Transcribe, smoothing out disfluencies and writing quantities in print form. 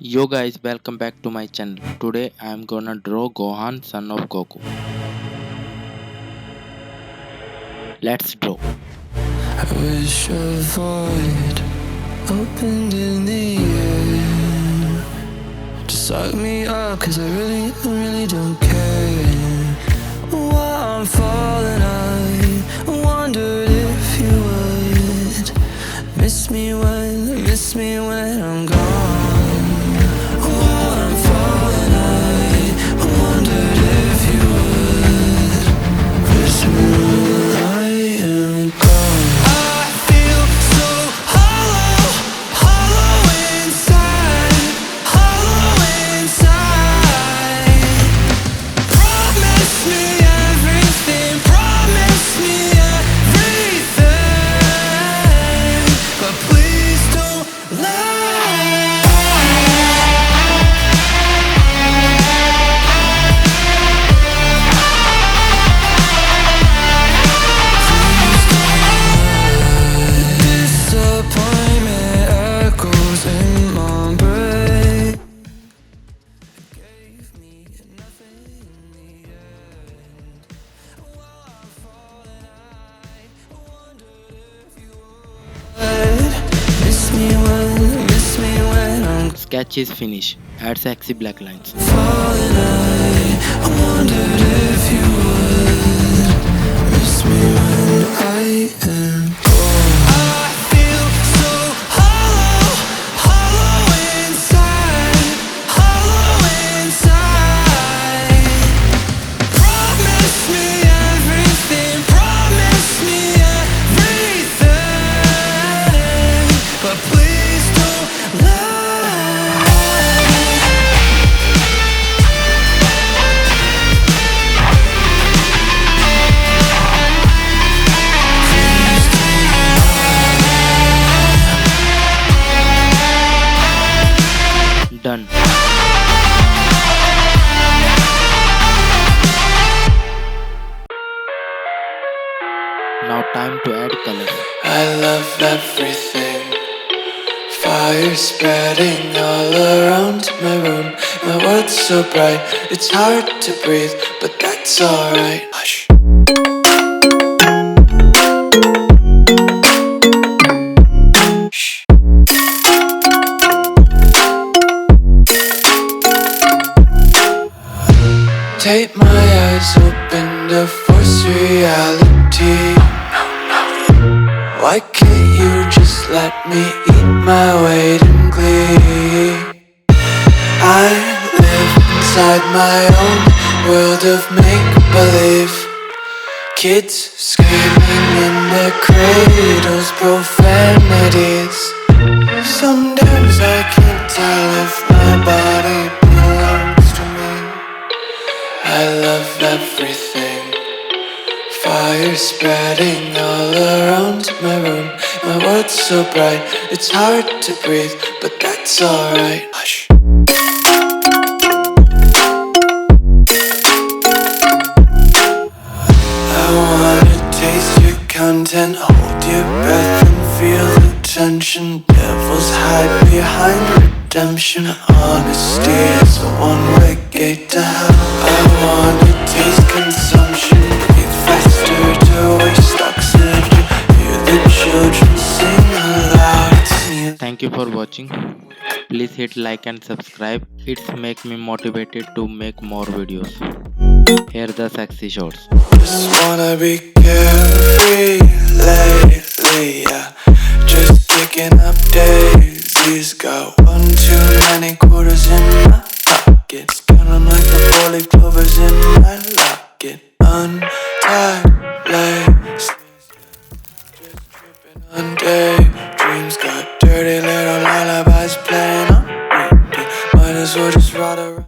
Yo guys, welcome back to my channel. Today I am gonna draw Gohan, son of Goku. Let's draw. I wish a void opened in the air to suck me up, cause I really don't care. While I'm falling, I wondered if you would miss me when I'm gone. While I'm falling, I wondered if you would miss me when I am gone. I feel so hollow inside, hollow inside. Promise me everything, but please don't lie. Disappointment echoes in my brain. Gave me nothing in the end. While I'm falling, I wondered if you would miss me when I'm Sketch is finished. Add sexy black lines. falling. I wondered if you would miss me when I am gone. I feel so hollow inside, hollow inside. Promise me everything, but please don't lie. Done. Now time to add color. I love everything. Fire spreading all around my room. My world's so bright, it's hard to breathe, but that's alright. Hush. Shh. Tape my eyes open to force reality. Why can't you just let me eat my weight in glee? I live inside my own world of make-believe. Kids screaming in their cradles, profanities. Sometimes I can't tell if my body belongs to me. I love everything. Fire spreading all around my room. My world's so bright, it's hard to breathe, but that's alright. Hush. I wanna taste your content, hold your breath and feel the tension. Devils hide behind redemption. Honesty is a one-way gate to hell. I wanna taste consumption, breathe faster to waste oxygen. Hear the children sing aloud. It's new. Thank you for watching. Please hit like and subscribe. It's make me motivated to make more videos. Here the sexy shots. Just wanna be careful.